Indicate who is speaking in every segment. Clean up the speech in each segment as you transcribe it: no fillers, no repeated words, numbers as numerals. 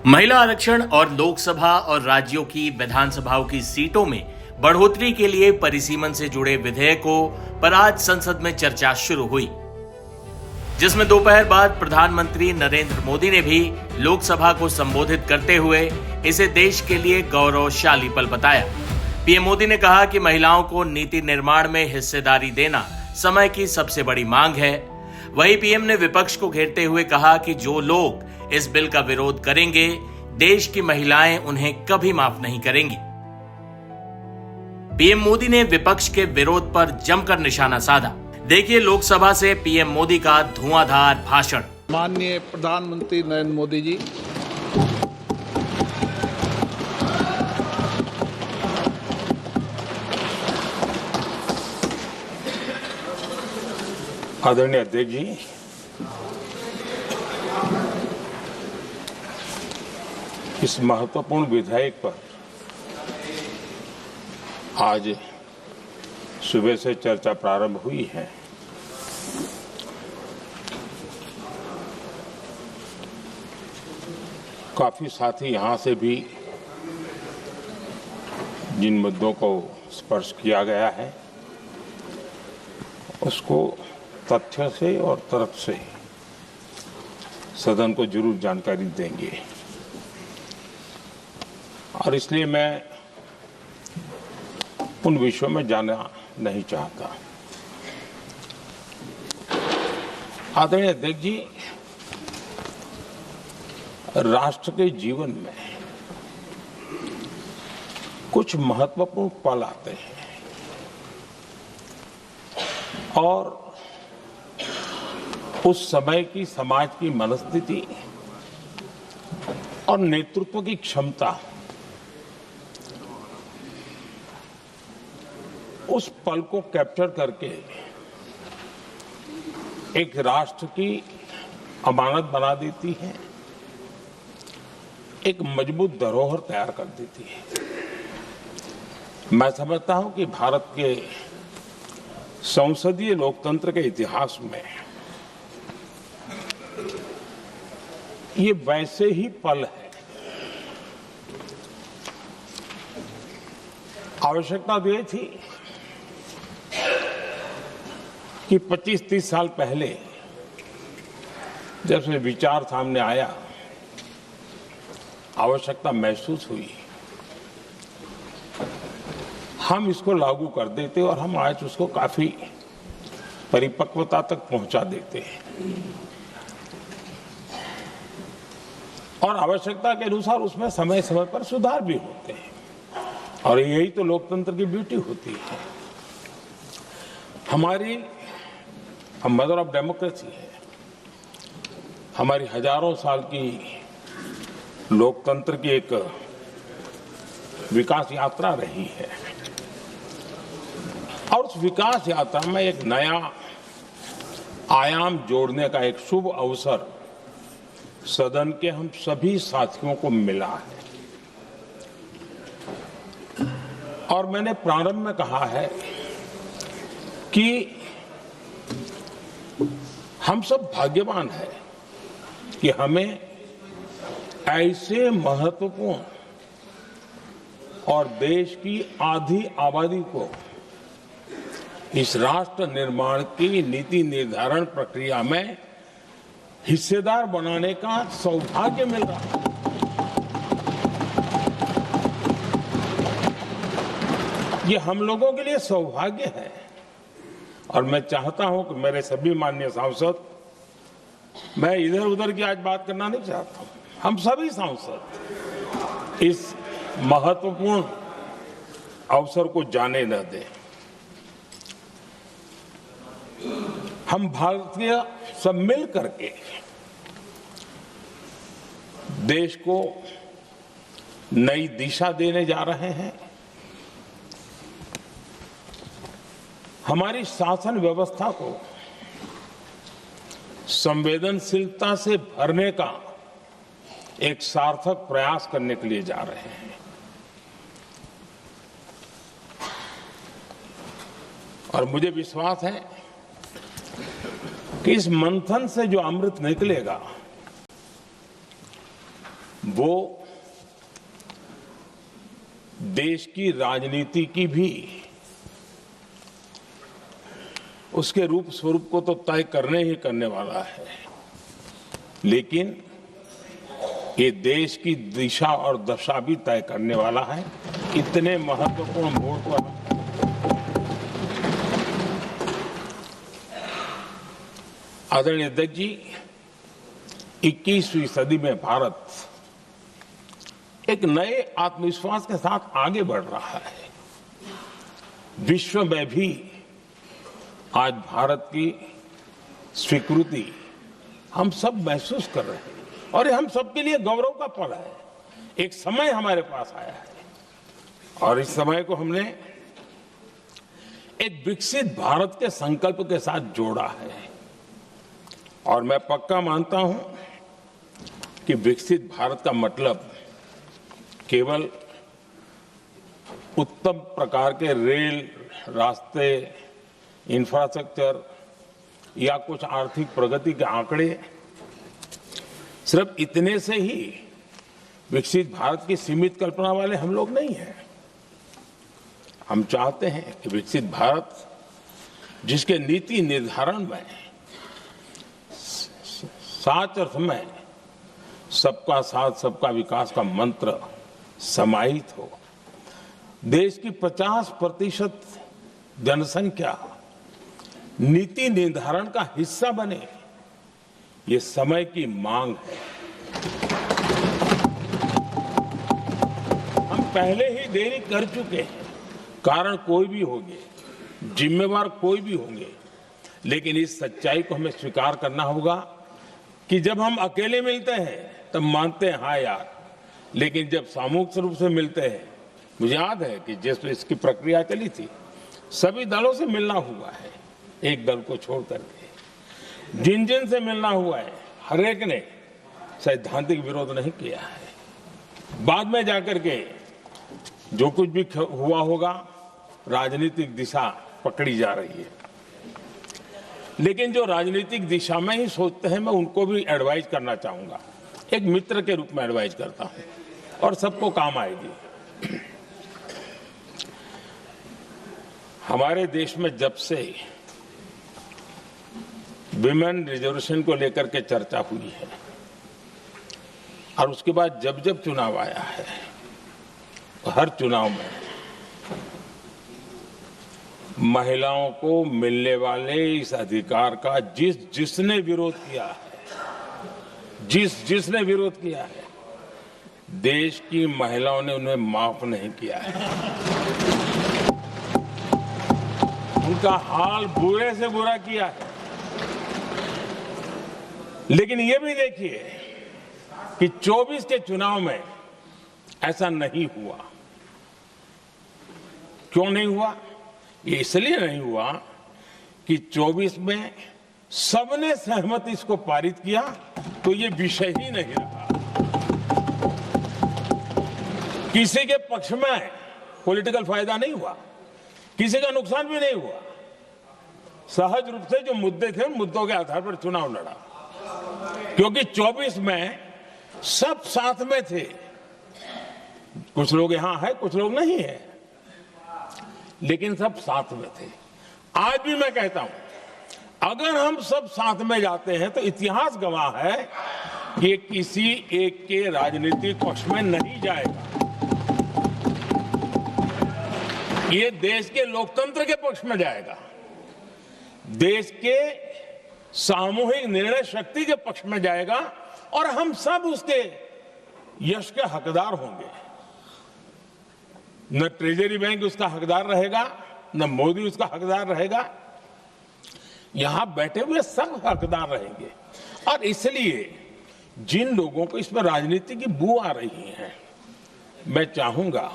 Speaker 1: महिला आरक्षण और लोकसभा और राज्यों की विधानसभाओं की सीटों में बढ़ोतरी के लिए परिसीमन से जुड़े विधेयकों पर आज संसद में चर्चा शुरू हुई, जिसमें दोपहर बाद प्रधानमंत्री नरेंद्र मोदी ने भी लोकसभा को संबोधित करते हुए इसे देश के लिए गौरवशाली पल बताया। पीएम मोदी ने कहा कि महिलाओं को नीति निर्माण में हिस्सेदारी देना समय की सबसे बड़ी मांग है। वहीं पीएम ने विपक्ष को घेरते हुए कहा कि जो लोग इस बिल का विरोध करेंगे, देश की महिलाएं उन्हें कभी माफ नहीं करेंगी। पीएम मोदी ने विपक्ष के विरोध पर जमकर निशाना साधा। देखिए लोकसभा से पीएम मोदी का धुआंधार भाषण।
Speaker 2: माननीय प्रधानमंत्री नरेंद्र मोदी जी,
Speaker 3: आदरणीय अध्यक्ष जी, इस महत्वपूर्ण विधेयक पर आज सुबह से चर्चा प्रारंभ हुई है। काफी साथी यहां से भी जिन मुद्दों को स्पर्श किया गया है उसको तथ्य से और तर्क से सदन को जरूर जानकारी देंगे, और इसलिए मैं उन विषयों में जाना नहीं चाहता। आदरणीय अध्यक्ष जी, राष्ट्र के जीवन में कुछ महत्वपूर्ण पल आते हैं और उस समय की समाज की मनस्थिति और नेतृत्व की क्षमता उस पल को कैप्चर करके एक राष्ट्र की अमानत बना देती है, एक मजबूत धरोहर तैयार कर देती है। मैं समझता हूं कि भारत के संसदीय लोकतंत्र के इतिहास में ये वैसे ही पल है। आवश्यकता तो ये थी कि 25-30 साल पहले जब से विचार सामने आया, आवश्यकता महसूस हुई, हम इसको लागू कर देते और हम आज उसको काफी परिपक्वता तक पहुंचा देते हैं और आवश्यकता के अनुसार उसमें समय समय पर सुधार भी होते हैं, और यही तो लोकतंत्र की ब्यूटी होती है। हमारी मदर ऑफ डेमोक्रेसी है, हमारी हजारों साल की लोकतंत्र की एक विकास यात्रा रही है, और उस विकास यात्रा में एक नया आयाम जोड़ने का एक शुभ अवसर सदन के हम सभी साथियों को मिला है। और मैंने प्रारंभ में कहा है कि हम सब भाग्यवान हैं कि हमें ऐसे महत्वपूर्ण और देश की आधी आबादी को इस राष्ट्र निर्माण की नीति निर्धारण प्रक्रिया में हिस्सेदार बनाने का सौभाग्य मिल रहा है। ये हम लोगों के लिए सौभाग्य है, और मैं चाहता हूं कि मेरे सभी माननीय सांसद, मैं इधर उधर की आज बात करना नहीं चाहता हूं, हम सभी सांसद इस महत्वपूर्ण अवसर को जाने न दें। हम भारतीय सब मिल करके देश को नई दिशा देने जा रहे हैं। हमारी शासन व्यवस्था को संवेदनशीलता से भरने का एक सार्थक प्रयास करने के लिए जा रहे हैं। और मुझे विश्वास है कि इस मंथन से जो अमृत निकलेगा वो देश की राजनीति की भी उसके रूप स्वरूप को तो तय करने ही करने वाला है, लेकिन ये देश की दिशा और दशा भी तय करने वाला है। इतने महत्वपूर्ण मोड़ पर आदरणीय अध्यक्ष जी, 21वीं सदी में भारत एक नए आत्मविश्वास के साथ आगे बढ़ रहा है। विश्व में भी आज भारत की स्वीकृति हम सब महसूस कर रहे हैं और ये हम सबके लिए गौरव का पल है। एक समय हमारे पास आया है और इस समय को हमने एक विकसित भारत के संकल्प के साथ जोड़ा है और मैं पक्का मानता हूं कि विकसित भारत का मतलब केवल उत्तम प्रकार के रेल, रास्ते, इंफ्रास्ट्रक्चर या कुछ आर्थिक प्रगति के आंकड़े, सिर्फ इतने से ही विकसित भारत की सीमित कल्पना वाले हम लोग नहीं हैं। हम चाहते हैं कि विकसित भारत जिसके नीति निर्धारण में साच अर्थ में सबका साथ सबका विकास का मंत्र समाहित हो, देश की 50% जनसंख्या नीति निर्धारण का हिस्सा बने, ये समय की मांग है। हम पहले ही देरी कर चुके हैं, कारण कोई भी होंगे, जिम्मेवार कोई भी होंगे, लेकिन इस सच्चाई को हमें स्वीकार करना होगा कि जब हम अकेले मिलते हैं तब मानते हैं हाँ यार, लेकिन जब सामूहिक रूप से मिलते हैं, मुझे याद है कि जिस इसकी प्रक्रिया चली थी, सभी दलों से मिलना हुआ है, एक दल को छोड़ करके जिन जिन से मिलना हुआ है, हर एक ने सैद्धांतिक विरोध नहीं किया है। बाद में जाकर के जो कुछ भी हुआ होगा, राजनीतिक दिशा पकड़ी जा रही है, लेकिन जो राजनीतिक दिशा में ही सोचते हैं, मैं उनको भी एडवाइज करना चाहूंगा, एक मित्र के रूप में एडवाइज करता हूं और सबको काम आएगी। हमारे देश में जब से विमेन रिजर्वेशन को लेकर के चर्चा हुई है और उसके बाद जब जब चुनाव आया है, हर चुनाव में महिलाओं को मिलने वाले इस अधिकार का जिसने विरोध किया है, जिसने विरोध किया है, देश की महिलाओं ने उन्हें माफ नहीं किया है। उनका हाल बुरे से बुरा किया है। लेकिन ये भी देखिए कि 24 के चुनाव में ऐसा नहीं हुआ। क्यों नहीं हुआ? ये इसलिए नहीं हुआ कि 24 में सबने सहमति इसको पारित किया, तो ये विषय ही नहीं रहा। किसी के पक्ष में पॉलिटिकल फायदा नहीं हुआ, किसी का नुकसान भी नहीं हुआ। सहज रूप से जो मुद्दे थे, उन मुद्दों के आधार पर चुनाव लड़ा, क्योंकि 24 में सब साथ में थे। कुछ लोग यहां है, कुछ लोग नहीं है, लेकिन सब साथ में थे। आज भी मैं कहता हूं, अगर हम सब साथ में जाते हैं तो इतिहास गवाह है कि किसी एक के राजनीतिक पक्ष में नहीं जाएगा। ये देश के लोकतंत्र के पक्ष में जाएगा, देश के सामूहिक निर्णय शक्ति के पक्ष में जाएगा और हम सब उसके यश के हकदार होंगे। न ट्रेजरी बैंक उसका हकदार रहेगा, न मोदी उसका हकदार रहेगा, यहां बैठे हुए सब हकदार रहेंगे। और इसलिए जिन लोगों को इसमें राजनीति की बू आ रही है, मैं चाहूंगा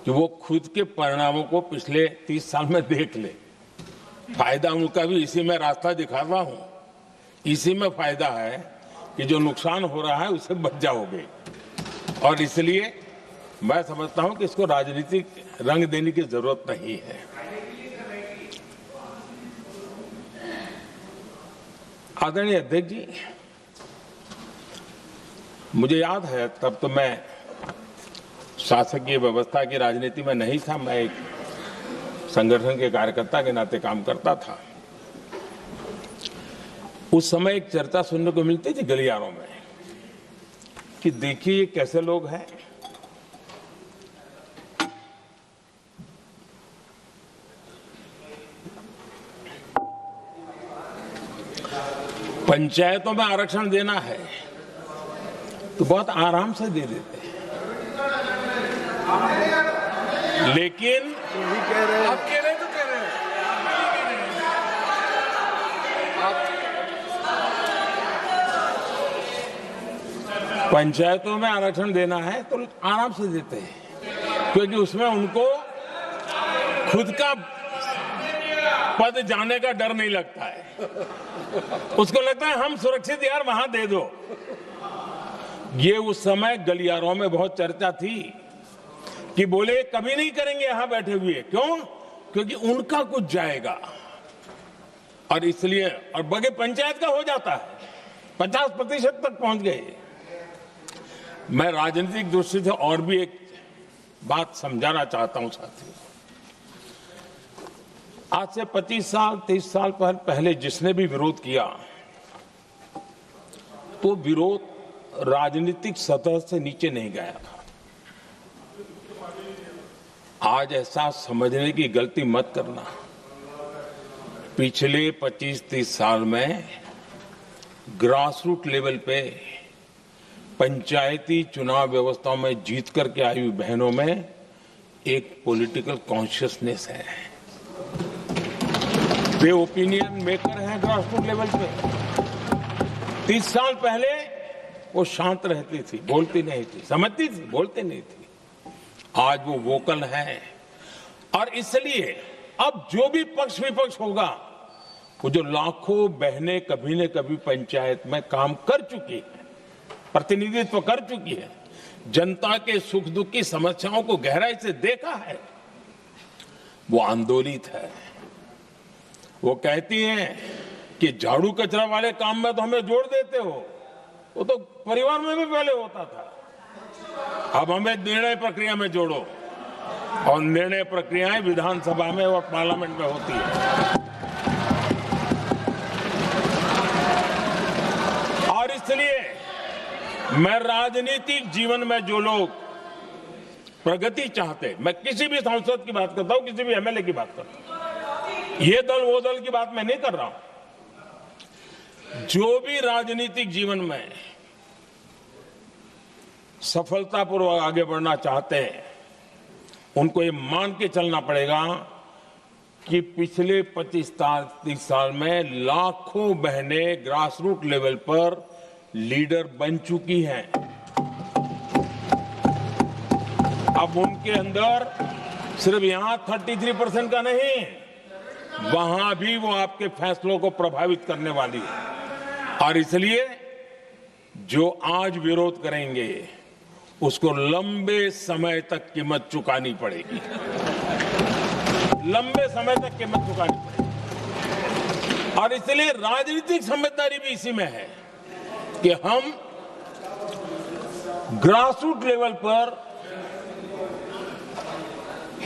Speaker 3: कि वो खुद के परिणामों को पिछले 30 साल में देख ले। फायदा उनका भी इसी में रास्ता दिखाता हूं, इसी में फायदा है कि जो नुकसान हो रहा है उससे बच जाओगे। और इसलिए मैं समझता हूं कि इसको राजनीतिक रंग देने की जरूरत नहीं है। आदरणीय अध्यक्ष जी, मुझे याद है तब तो मैं शासकीय व्यवस्था की राजनीति में नहीं था, मैं एक संगठन के कार्यकर्ता के नाते काम करता था। उस समय एक चर्चा सुनने को मिलती थी गलियारों में कि देखिए ये कैसे लोग हैं, पंचायतों में आरक्षण देना है तो बहुत आराम से दे देते हैं, लेकिन
Speaker 4: आप कह रहे तो कह रहे हैं,
Speaker 3: पंचायतों में आरक्षण देना है तो आराम से देते हैं, क्योंकि उसमें उनको खुद का पद जाने का डर नहीं लगता है। उसको लगता है हम सुरक्षित यार वहां दे दो। ये उस समय गलियारों में बहुत चर्चा थी कि बोले कभी नहीं करेंगे यहां बैठे हुए। क्यों? क्योंकि उनका कुछ जाएगा, और इसलिए और बगे पंचायत का हो जाता है, 50% तक पहुंच गए। मैं राजनीतिक दृष्टि से और भी एक बात समझाना चाहता हूं साथियों। आज से 25 साल 30 साल पहले जिसने भी विरोध किया तो विरोध राजनीतिक सतह से नीचे नहीं गया था। आज ऐसा समझने की गलती मत करना। पिछले 25-30 साल में ग्रास रूट लेवल पे पंचायती चुनाव व्यवस्थाओं में जीत करके आई हुई बहनों में एक पॉलिटिकल कॉन्शियसनेस है। वे ओपिनियन मेकर हैं ग्रास रूट लेवल पे। 30 साल पहले वो शांत रहती थी, बोलती नहीं थी, समझती थी, बोलती नहीं थी। आज वो वोकल है, और इसलिए अब जो भी पक्ष विपक्ष होगा, वो जो लाखों बहनें कभी न कभी पंचायत में काम कर चुकी है, प्रतिनिधित्व कर चुकी है, जनता के सुख दुख की समस्याओं को गहराई से देखा है, वो आंदोलित है। वो कहती हैं कि झाड़ू कचरा वाले काम में तो हमें जोड़ देते हो, वो तो परिवार में भी पहले होता था, अब हमें निर्णय प्रक्रिया में जोड़ो। और निर्णय प्रक्रियाएं विधानसभा में और पार्लियामेंट में होती है। और इसलिए मैं राजनीतिक जीवन में जो लोग प्रगति चाहते, मैं किसी भी सांसद की बात करता हूं, किसी भी एमएलए की बात करता हूं, ये दल वो दल की बात मैं नहीं कर रहा हूं। जो भी राजनीतिक जीवन में सफलतापूर्वक आगे बढ़ना चाहते हैं, उनको ये मान के चलना पड़ेगा कि पिछले 25-30 साल में लाखों बहनें ग्रास रूट लेवल पर लीडर बन चुकी हैं। अब उनके अंदर सिर्फ यहां 33% का नहीं, वहां भी वो आपके फैसलों को प्रभावित करने वाली है। और इसलिए जो आज विरोध करेंगे उसको लंबे समय तक कीमत चुकानी पड़ेगी, लंबे समय तक कीमत चुकानी पड़ेगी। और इसलिए राजनीतिक समझदारी भी इसी में है कि हम ग्रास रूट लेवल पर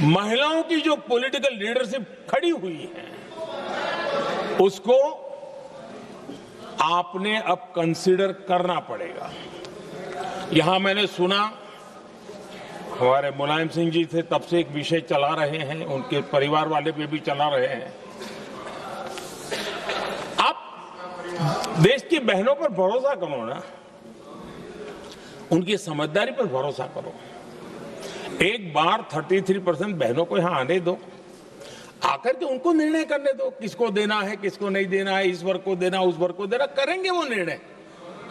Speaker 3: महिलाओं की जो पॉलिटिकल लीडरशिप खड़ी हुई है, उसको आपने अब कंसीडर करना पड़ेगा। यहां मैंने सुना हमारे मुलायम सिंह जी थे, तब से एक विषय चला रहे हैं, उनके परिवार वाले पे भी चला रहे हैं। आप देश की बहनों पर भरोसा करो ना, उनकी समझदारी पर भरोसा करो। एक बार 33% बहनों को यहां आने दो, आकर के उनको निर्णय करने दो, किसको देना है, किसको नहीं देना है, इस वर्ग को देना, उस वर्ग को देना, करेंगे वो निर्णय।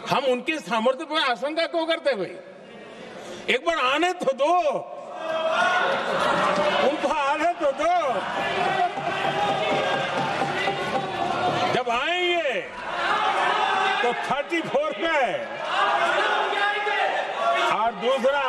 Speaker 3: हम उनके सामर्थ्य पर आशंका क्यों करते भाई? एक बार आने तो दो, उनको आने तो दो। जब आएंगे तो 34 पे, और दूसरा